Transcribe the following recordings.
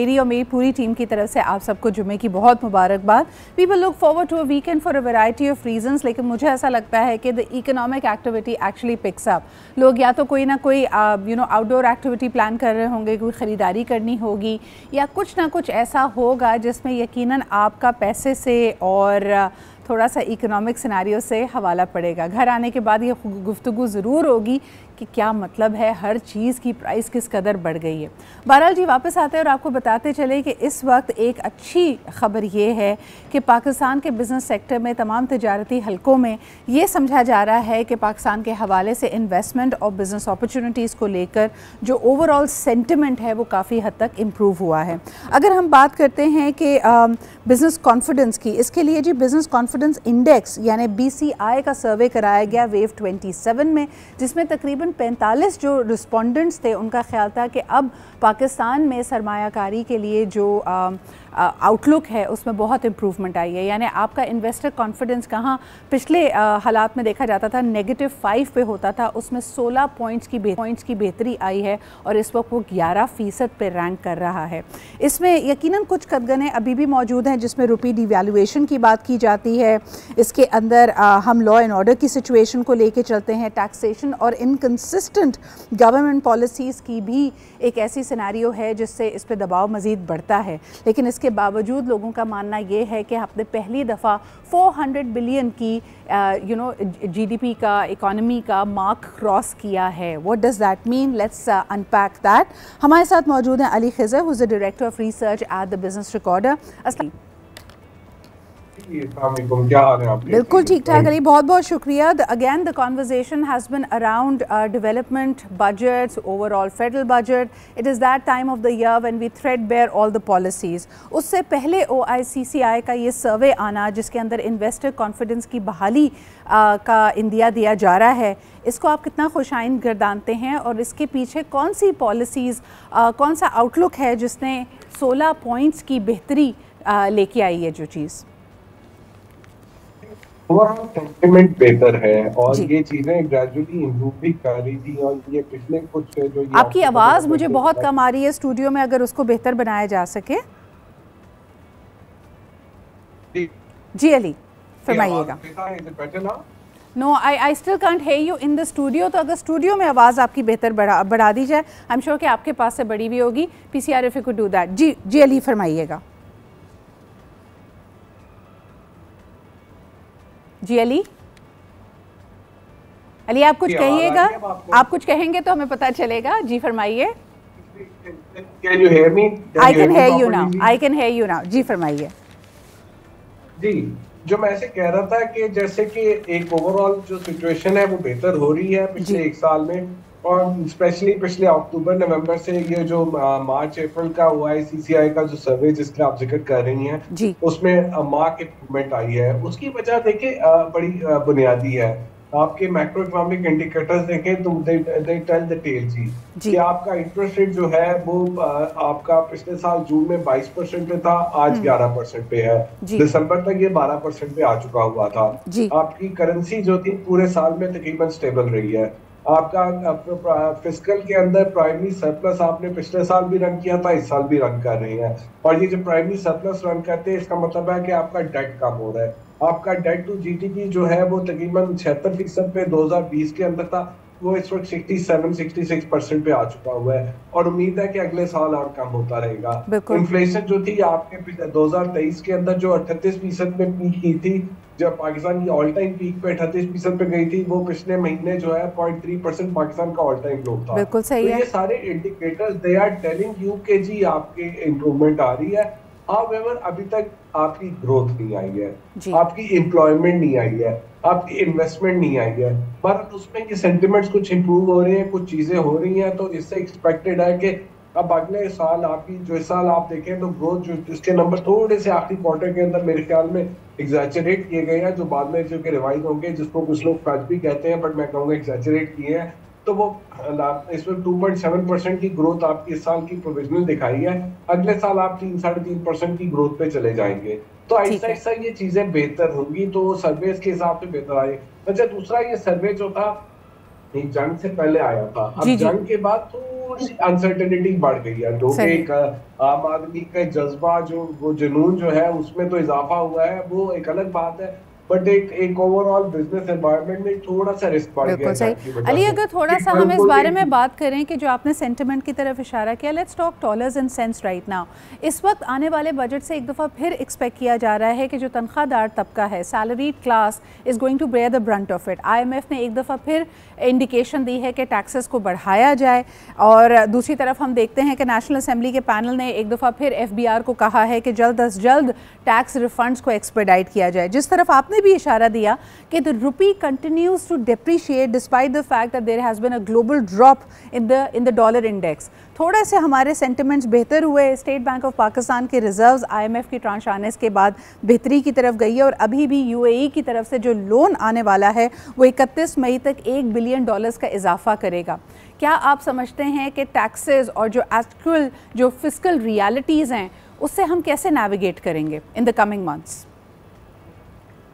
मेरी और मेरी पूरी टीम की तरफ से आप सबको जुमे की बहुत मुबारकबाद। We will look forward to a weekend for a variety of reasons, लेकिन मुझे ऐसा लगता है कि the economic activity actually picks up. लोग या तो कोई ना कोई आउटडोर एक्टिविटी प्लान कर रहे होंगे, कोई ख़रीदारी करनी होगी या कुछ ना कुछ ऐसा होगा जिसमें यकीनन आपका पैसे से और थोड़ा सा इकोनॉमिक सिनारियो से हवाला पड़ेगा। घर आने के बाद ये गुफ्तगू ज़रूर होगी कि क्या मतलब है, हर चीज़ की प्राइस किस कदर बढ़ गई है। बहरहाल जी वापस आते हैं और आपको बताते चले कि इस वक्त एक अच्छी ख़बर ये है कि पाकिस्तान के बिज़नेस सेक्टर में तमाम तिजारती हलकों में ये समझा जा रहा है कि पाकिस्तान के हवाले से इन्वेस्टमेंट और बिज़नेस अपॉर्चुनिटीज़ को लेकर जो ओवरऑल सेंटिमेंट है वो काफ़ी हद तक इम्प्रूव हुआ है। अगर हम बात करते हैं कि बिज़नेस कॉन्फिडेंस की, इसके लिए जी बिज़नेस कॉन्फिडेंस इंडेक्स यानी BCI का सर्वे कराया गया वेव 27 में, जिसमें तकरीबन 45 जो रिस्पोंडेंट्स थे उनका ख्याल था कि अब पाकिस्तान में सरमायाकारी के लिए जो आउटलुक है उसमें बहुत इम्प्रूवमेंट आई है। यानी आपका इन्वेस्टर कॉन्फिडेंस कहाँ पिछले हालात में देखा जाता था -5 पे होता था, उसमें 16 पॉइंट्स की बेहतरी आई है और इस वक्त वो 11% पे रैंक कर रहा है। इसमें यकीनन कुछ कदगने अभी भी मौजूद हैं जिसमें रुपी डिवैल्यूएशन की बात की जाती है। इसके अंदर हम लॉ एंड ऑर्डर की सिचुएशन को लेके चलते हैं, टैक्सेशन और इनकंसिस्टेंट गवर्नमेंट पॉलिसीज़ की भी एक ऐसी सिनेरियो है जिससे इस पर दबाव मज़ीद बढ़ता है। लेकिन इसके बावजूद लोगों का मानना ये है कि आपने पहली दफ़ा 400 बिलियन की GDP का, इकॉनमी का मार्क क्रॉस किया है। What does that mean? Let's unpack that. हमारे साथ मौजूद हैं Ali Khizar, who is the director of research at the business recorder. क्या हाल है आपके? बिल्कुल ठीक ठाक अली, बहुत बहुत शुक्रिया। Again the conversation has been around development budgets, overall federal budget. It is that time of the year when we threadbare all the policies. उससे पहले OICCI का ये सर्वे आना जिसके अंदर इन्वेस्टर कॉन्फिडेंस की बहाली का इंदिया दिया जा रहा है, इसको आप कितना खुशाइन गर्दानते हैं और इसके पीछे कौन सी पॉलिसीज़, कौन सा आउटलुक है जिसने 16 पॉइंट्स की बेहतरी लेके आई है जो चीज़? ओवरऑल सेंटिमेंट बेहतर है और ये चीजें ग्रेजुअली इम्प्रूव भी कर रही थी और ये पिछले कुछ जो आपकी आवाज़ मुझे बहुत कम आ रही है स्टूडियो में, अगर उसको बेहतर बनाया जा सके। जी अली फरमाइएगा। No, I still can't hear you in the studio. तो अगर स्टूडियो में आवाज़ आपकी बेहतर बढ़ा दी जाए, आई एम श्योर कि आपके पास से बड़ी भी होगी। PCR if you could do that. जी अली फरमाइएगा। जी अली आप कुछ कहिएगा, आप कुछ कहेंगे तो हमें पता चलेगा। जी फरमाइए। I can hear you now. जी फरमाइए। जी, जो मैं ऐसे कह रहा था कि जैसे कि एक ओवरऑल जो सिचुएशन है वो बेहतर हो रही है पिछले एक साल में, और स्पेशली पिछले अक्टूबर नवंबर से ये जो मार्च अप्रैल का OICCI का जो सर्वे जिसका आप जिक्र कर रही हैं उसमें मार्क इम्प्रूवमेंट आई है। उसकी वजह देखिए बड़ी बुनियादी है। आपके मैक्रो इकोनॉमिक इंडिकेटर्स देखें तो they tell the tell G कि आपका इंटरेस्ट रेट जो है वो आपका पिछले साल जून में 22% पे था, आज 11% पे है। दिसंबर तक ये 12% पे आ चुका हुआ था। आपकी करेंसी जो थी पूरे साल में तकरीबन स्टेबल रही है। आपका फिस्कल के अंदर प्राइमरी सरप्लस आपने पिछले साल भी रन किया था, इस साल भी रन कर रही हैं। और ये जो प्राइमरी सरप्लस रन करते हैं इसका मतलब है कि आपका डेट कम हो रहा है। आपका डेट टू GDP जो है वो तकरीबन 76% पे 2020 के अंदर था, वो इस वक्त 67-66% पे आ चुका हुआ है और उम्मीद है कि अगले साल और कम होता रहेगा। इन्फ्लेशन जो थी आपके 2023 के अंदर जो 38% पे पीक की थी, जब पाकिस्तान की ऑल टाइम पीक पे 38% पे गई थी, वो पिछले महीने जो है 0.3% पाकिस्तान का ऑल टाइम लो था। बिल्कुल सही है। ये सारे indicators they are telling you के जी आपके इम्प्रूवमेंट आ रही है। हाउएवर अभी तक आपकी ग्रोथ नहीं आई है, आपकी एम्प्लॉयमेंट नहीं आई है, आपकी इन्वेस्टमेंट नहीं आई है, पर उसमें ये सेंटिमेंट्स कुछ इंप्रूव हो रहे हैं, कुछ चीजें हो रही हैं। तो इससे एक्सपेक्टेड है कि अब अगले साल आपकी जो इस साल आप देखें तो ग्रोथ जो इसके नंबर थोड़े से आखिरी क्वार्टर के अंदर मेरे ख्याल में एग्जैजरेट किए गए हैं, जो बाद में जो कि रिवाइज होंगे, जिसको कुछ लोग फर्ज भी कहते हैं, बट मैं कहूँगा एग्जैजरेट किए हैं। तो वो इसमें 2.7% की ग्रोथ आपकी इस साल की प्रोविजनल दिखाई है। अगले साल आप 3-3.5% की ग्रोथ पे चले जाएंगे। तो ऐसा ऐसा ये चीजें बेहतर होंगी, तो सर्वे के हिसाब से बेहतर आए। अच्छा, दूसरा ये सर्वे जो था एक जंग से पहले आया था। अब जी जी जंग के बाद थोड़ी सी अनसर्टेनिटी बढ़ गई है, जो कि सही। एक आम आदमी का जज्बा, जो वो जुनून जो है उसमें तो इजाफा हुआ है, वो एक अलग बात है। बट एक एक ओवरऑल बिजनेस एनवायरनमेंट में थोड़ा सा रिस्क बढ़ गया बिल्कुल है सही। जंग की वजह अली, से अगर थोड़ा कि सा कल हम इस को बारे एक। में बात करें कि जो आपने सेंटिमेंट की तरफ इशारा किया, let's talk dollars in sense right now. इस वक्त आने वाले बजट से एक दफ़ा फिर एक्सपेक्ट किया जा रहा है कि जो तनख्वाहदार तबका है, salaried class, is going to bear the brunt of it. IMF ने एक दफ़ा फिर इंडिकेशन दी है कि टैक्सेस को बढ़ाया जाए, और दूसरी तरफ हम देखते हैं कि नेशनल असेंबली के पैनल ने एक दफ़ा फिर FBR को कहा है कि जल्द अज जल्द टैक्स रिफंड्स को एक्सपेडाइट किया जाए। जिस तरफ आपने भी इशारा दिया कि the rupee continues to depreciate despite the fact that there has been a global drop in the dollar index. थोड़े से हमारे सेंटिमेंट्स बेहतर हुए। स्टेट बैंक ऑफ पाकिस्तान के रिजर्व्स IMF की ट्रांश आने के बाद बेहतरी की तरफ गई है, और अभी भी UAE की तरफ से जो लोन आने वाला है वो 31 मई तक $1 बिलियन का इजाफा करेगा। क्या आप समझते हैं कि टैक्सेस और जो एक्चुअल जो फिस्कल रियलिटीज़ हैं उससे हम कैसे नेविगेट करेंगे इन द कमिंग मंथ्स?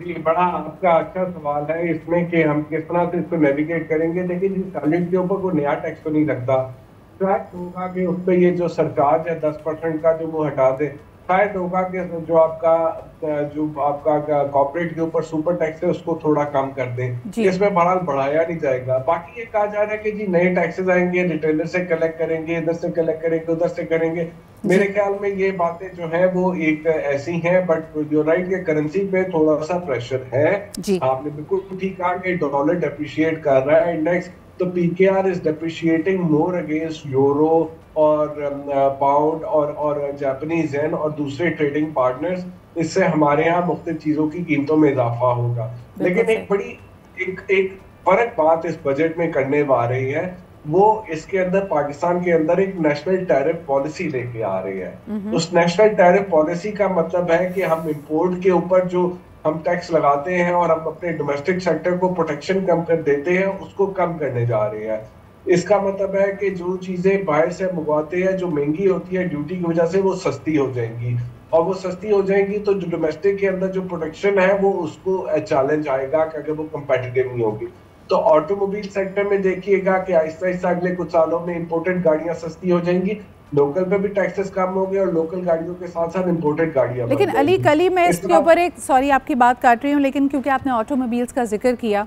जी, बड़ा आपका अच्छा सवाल है इसमें कि हम किस तरह से इसको नेविगेट करेंगे। देखिए जी, सैलरी के ऊपर कोई नया टैक्स तो नहीं लगता। शायद होगा कि उस पर ये जो सरचार्ज है 10% का, जो वो हटा दे। शायद होगा कि जो आपका कॉर्पोरेट के ऊपर सुपर टैक्स है उसको थोड़ा कम कर दें। जी इसमें बहरहाल बढ़ाया नहीं जाएगा। बाकी ये कहा जा रहा है कि जी नए टैक्सेस आएंगे, रिटेलर से कलेक्ट करेंगे, इधर से कलेक्ट करेंगे, उधर से करेंगे। मेरे जी ख्याल में ये बातें जो है वो एक ऐसी हैं, बट जो राइट के करेंसी पे थोड़ा सा प्रेशर है। जी आपने बिल्कुल ठीक कहा कि डॉलर डेप्रिशिएट कर रहा है इंडेक्स, तो PKR is depreciating more against euro और पाउंड और जापानीज येन और दूसरे ट्रेडिंग पार्टनर्स। इससे हमारे यहाँ मुख्तलिफ चीजों की कीमतों में इजाफा होगा। बिल्कुल लेकिन सही। एक बड़ी एक फर्क बात इस बजट में करने आ रही है, वो इसके अंदर पाकिस्तान के अंदर एक नेशनल टैरिफ पॉलिसी लेके आ रही है। उस नेशनल टैरिफ पॉलिसी का मतलब है कि हम इंपोर्ट के ऊपर जो हम टैक्स लगाते हैं और हम अपने डोमेस्टिक सेक्टर को प्रोटेक्शन कम कर देते हैं, उसको कम करने जा रहे हैं। इसका मतलब है कि जो चीजें बाहर से मंगवाते हैं जो महंगी होती है ड्यूटी की वजह से, वो सस्ती हो जाएंगी, और वो सस्ती हो जाएंगी तो जो डोमेस्टिक के अंदर जो प्रोडक्शन है वो उसको चैलेंज आएगा कि अगर वो कंपेटिटिव नहीं होगी। तो ऑटोमोबाइल सेक्टर में देखिएगा कि आहिस्ता आहिस्ता अगले कुछ सालों में इंपोर्टेड गाड़ियां सस्ती हो जाएंगी, लोकल पे भी टैक्सेस कम हो गए और लोकल गाड़ियों के साथ साथ इंपोर्टेड गाड़ियां बढ़ लेकिन अली, जाएंगी। कल ही मैं इस इसके तरह ऊपर एक, सॉरी आपकी बात काट रही हूँ, लेकिन क्योंकि आपने ऑटोमोबाइल्स का जिक्र किया,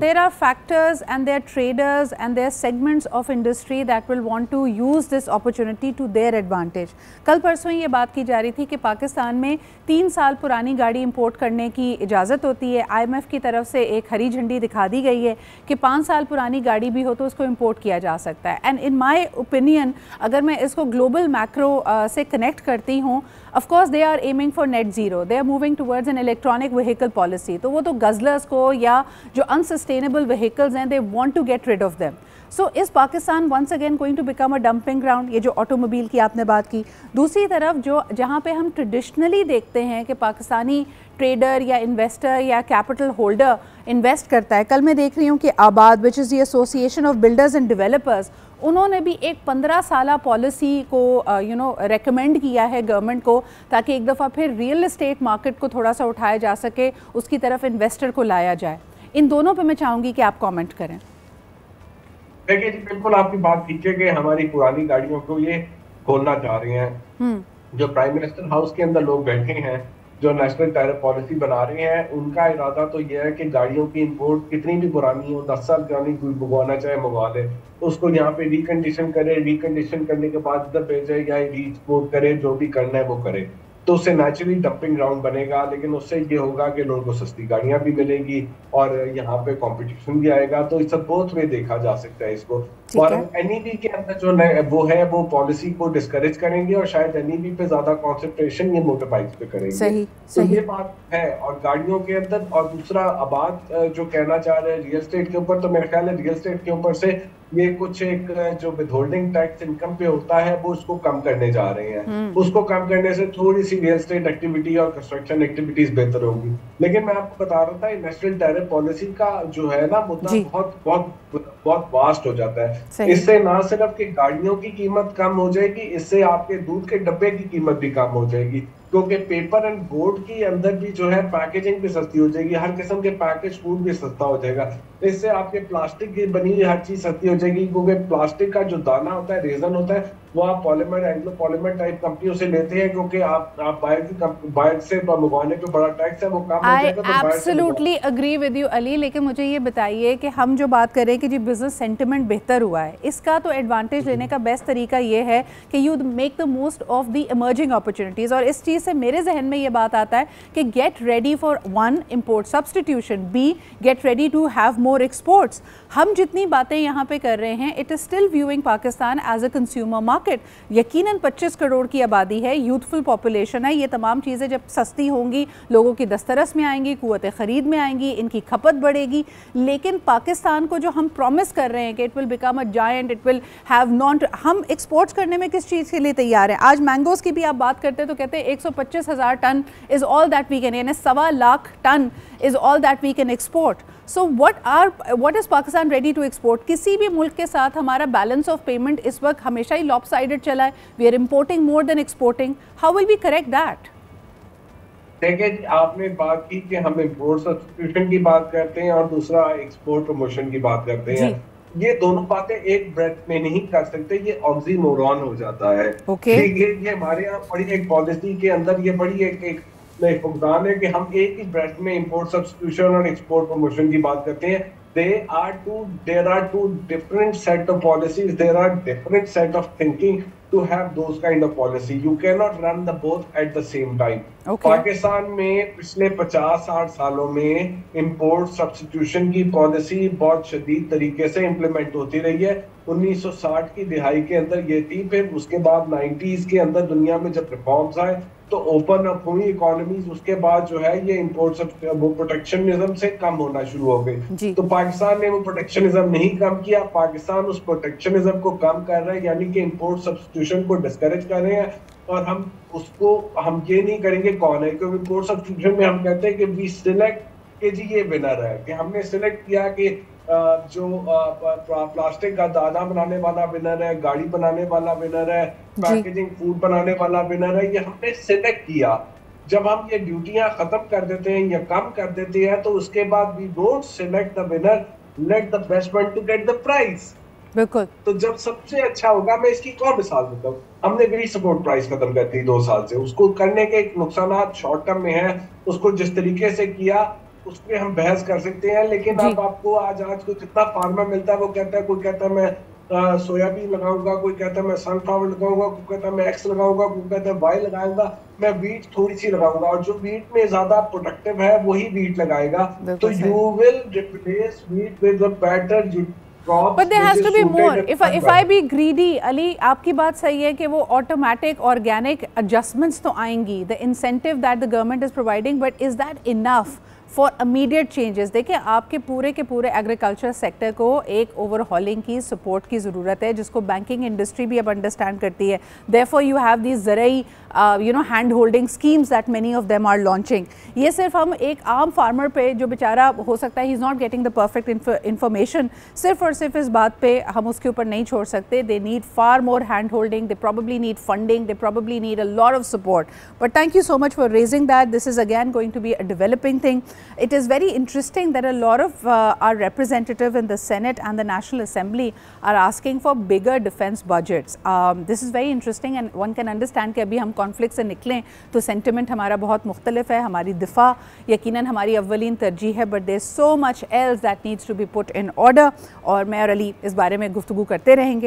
there are factors and there are traders and there are segments of industry that will want to use this opportunity to their advantage. कल परसों ये बात की जा रही थी कि पाकिस्तान में 3 साल पुरानी गाड़ी इंपोर्ट करने की इजाज़त होती है। IMF की तरफ से एक हरी झंडी दिखा दी गई है कि 5 साल पुरानी गाड़ी भी हो तो उसको इंपोर्ट किया जा सकता है। एंड इन माई ओपिनियन, अगर मैं इसको ग्लोबल मैक्रो से कनेक्ट करती हूँ, of course they are aiming for net zero, they are moving towards an electronic vehicle policy. तो वो तो गजलर्स को या जो अनसस्टेनेबल व्हीकल्स हैं, they want to get rid of them. So is Pakistan once again going to become a dumping ground? ये जो automobile की आपने बात की। दूसरी तरफ जो जहाँ पे हम ट्रेडिशनली देखते हैं कि पाकिस्तानी ट्रेडर या इन्वेस्टर या कैपिटल होल्डर इन्वेस्ट करता है, कल मैं देख रही हूँ कि आबाद, which is the association of builders and developers, उन्होंने भी एक 15 साला पॉलिसी को रेकमेंड किया है गवर्नमेंट को, ताकि एक दफ़ा फिर रियल एस्टेट मार्केट को थोड़ा सा उठाया जा सके, उसकी तरफ इन्वेस्टर को लाया जाए। इन दोनों पे मैं चाहूँगी कि आप कमेंट करें। देखिए जी, बिल्कुल आपकी बात ठीक है कि हमारी पुरानी गाड़ियों को ये खोलना चाह रहे हैं। जो प्राइम मिनिस्टर हाउस के अंदर लोग बैठे हैं, जो नेशनल टैरिफ पॉलिसी बना रहे हैं, उनका इरादा तो यह है कि गाड़ियों की इंपोर्ट कितनी भी पुरानी हो, 10 साल पुरानी कोई मंगवाना चाहे मंगवा ले, उसको यहाँ पे रिकंडीशन करे, रिकंडीशन करने के बाद इधर भेजे या रीएक्सपोर्ट करे, जो भी करना है वो करे, तो उससे नेचुरली डंपिंग ग्राउंड बनेगा। लेकिन उससे ये होगा कि लोगों को सस्ती गाड़ियां भी मिलेंगी और यहाँ पे कंपटीशन भी आएगा। तो इस बोथ वे देखा जा सकता है इसको। और NEP के अंदर जो वो है वो पॉलिसी को डिस्करेज करेंगे और शायद NEP पे ज्यादा कॉन्सेंट्रेशन ये मोटर बाइक्स पे करेंगे। सही, तो ये बात है। और गाड़ियों के अंदर, और दूसरा आबाद जो कहना चाह रहे हैं रियल एस्टेट के ऊपर, तो मेरे ख्याल है रियल एस्टेट के ऊपर से ये कुछ एक जो विदहोल्डिंग टैक्स इनकम पे होता है वो उसको कम करने जा रहे हैं। उसको कम करने से थोड़ी सी रियल एस्टेट एक्टिविटी और कंस्ट्रक्शन एक्टिविटीज बेहतर होगी। लेकिन मैं आपको बता रहा था नेशनल टैरिफ पॉलिसी का जो है ना मुद्दा बहुत बहुत बहुत वास्ट हो जाता है। इससे ना सिर्फ कि गाड़ियों की कीमत कम हो जाएगी, इससे आपके दूध के डब्बे की कीमत भी कम हो जाएगी। क्योंकि पेपर एंड बोर्ड के अंदर भी जो है पैकेजिंग भी सस्ती हो जाएगी, हर किस्म के पैकेज फूड भी सस्ता हो जाएगा। इससे आपके प्लास्टिक की बनी हुई हर चीज सस्ती हो जाएगी, क्योंकि प्लास्टिक का जो दाना होता है, रेजन होता है, वो आप पॉलीमर, एंग्लो पॉलीमर टाइप कंपनियों से लेते हैं, क्योंकि आप बाहर से मंगवाने पे बड़ा टैक्स है, वो कम हो जाएगा। तो absolutely agree with you Ali, लेकिन मुझे ये बताइए कि हम जो बात करें कि जी बिजनेस सेंटिमेंट बेहतर हुआ है, इसका तो एडवांटेज लेने का बेस्ट तरीका ये है कि you make the most of the emerging opportunities. और इस चीज़ से मेरे जहन में ये बात आता है कि get ready for one import substitution, be get ready to have more exports. हम जितनी बातें यहाँ पे कर रहे हैं, it is still viewing Pakistan as a consumer market. यकीनन 25 करोड़ की आबादी है, यूथफुल पॉपुलेशन है, ये तमाम चीज़ें जब सस्ती होंगी, लोगों की दस्तरस में आएंगी, कुव्वत ख़रीद में आएंगी, इनकी खपत बढ़ेगी। लेकिन पाकिस्तान को जो हम प्रॉमिस कर रहे हैं कि it will become a giant, it will have non, हम एक्सपोर्ट्स करने में किस चीज़ के लिए तैयार हैं? आज मैंगोज़ की भी आप बात करते हैं तो कहते हैं 125,000 tonne is all that we can, यानी 1.25 lakh tonne is all that we can export. So what is Pakistan ready to export? किसी भी मुल्क के साथ हमारा बैलेंस ऑफ पेमेंट इस वक्त हमेशा ही लॉपसाइडेड चला है, we are importing more than exporting. How will we correct that? देखिए, आपने बात की कि हम इम्पोर्ट सब्स्टिट्यूशन की बात करते हैं और दूसरा एक्सपोर्ट प्रमोशन की बात करते हैं। ये दोनों बातें एक ब्रेथ में नहीं कर सकते, ये ऑक्सीमोरॉन हो जाता है। ये हमारे यहाँ बड़ी एक पॉलिसी के अंदर ये बड़ी एक फुकदान है कि हम एक ही ब्रेथ में इंपोर्ट सब्स्टिट्यूशन और एक्सपोर्ट प्रमोशन की बात करते हैं। there are two different set of policies, there are different set of thinking to have those kind of policy. You cannot run the both at the same time. Pakistan में पिछले 50-60 सालों में import substitution की policy बहुत शदीद तरीके से implement होती रही है। 1960 की दिहाई के अंदर ये थी, फिर उसके बाद 90s के अंदर दुनिया में जब रिफॉर्म्स आए तो ओपन अप हुई इकोनॉमीज, उसके बाद जो है ये इंपोर्ट वो प्रोटेक्शनिज्म से कम होना शुरू हो गई। तो पाकिस्तान ने वो प्रोटेक्शनिज्म नहीं कम किया, पाकिस्तान उस प्रोटेक्शनिज्म को कम कर रहा है, यानी कि इंपोर्ट सब्स्टिट्यूशन को डिस्करेज कर रहे हैं। और हम ये नहीं करेंगे कौन है, क्योंकि इंपोर्ट सब्स्टिट्यूशन में हम कहते हैं कि वी सिलेक्ट कि जी ये विनर है, कि हमने सिलेक्ट किया कि जो प्लास्टिक का दाना बनाने वाला विनर है, गाड़ी बनाने वाला विनर है, पैकेजिंग फूड बनाने वाला विनर है, ये हमने सिलेक्ट किया। जब हम ये ड्यूटियां खत्म कर देते हैं या कम कर देते हैं तो उसके बाद we don't select the winner, let the best one to get the prize. बिल्कुल। तो जब सबसे अच्छा होगा, मैं इसकी एक और मिसाल देता हूँ, हमने ग्रीन सपोर्ट प्राइस खत्म कर दी 2 साल से, उसको करने के नुकसान शॉर्ट टर्म में है, उसको जिस तरीके से किया उस पर हम बहस कर सकते हैं। लेकिन अब आपको आज को कितना फार्मर मिलता है, वो कहता है, कोई कहता है मैं सोयाबीन लगाऊंगा, कोई कहता है मैं सनफ्लावर लगाऊंगा, कोई कहता है मैं एक्स लगाऊंगा, कोई कहता है वाई लगाऊंगा, मैं वीट थोड़ी सी लगाऊंगा, और जो वीट में ज्यादा प्रोडक्टिव है वही वीट लगाएगा। तो you will replace wheat with a better But there has to be more. If I be greedy, Ali, आपकी बात सही है कि वो automatic organic adjustments तो आएंगी, the incentive that the government is providing, but is that enough for immediate changes? देखिए, आपके पूरे के पूरे एग्रीकल्चर सेक्टर को एक ओवरहॉलिंग की सपोर्ट की ज़रूरत है, जिसको बैंकिंग इंडस्ट्री भी अब अंडरस्टैंड करती है। देयरफॉर यू हैव दीज ज़रई hand holding schemes that many of them are launching. ये सिर्फ हम एक आम फार्मर पे, जो बेचारा हो सकता है he is not getting the perfect information, सिर्फ और सिर्फ इस बात पे हम उसके ऊपर नहीं छोड़ सकते। They need far more hand holding, they probably need funding, they probably need a lot of support. But thank you so much for raising that. This is again going to be a developing thing. It is very interesting that a lot of our representatives in the Senate and the National Assembly are asking for bigger defense budgets. This is very interesting and one can understand कि अभी हम conflict से निकलें तो sentiment हमारा बहुत मुख्तलिफ है, हमारी दिफा यकीनन हमारी अव्वलीन तरजीह है, but there so much else that needs to be put in order. और मैं और अली इस बारे में गुफ्तगू करते रहेंगे।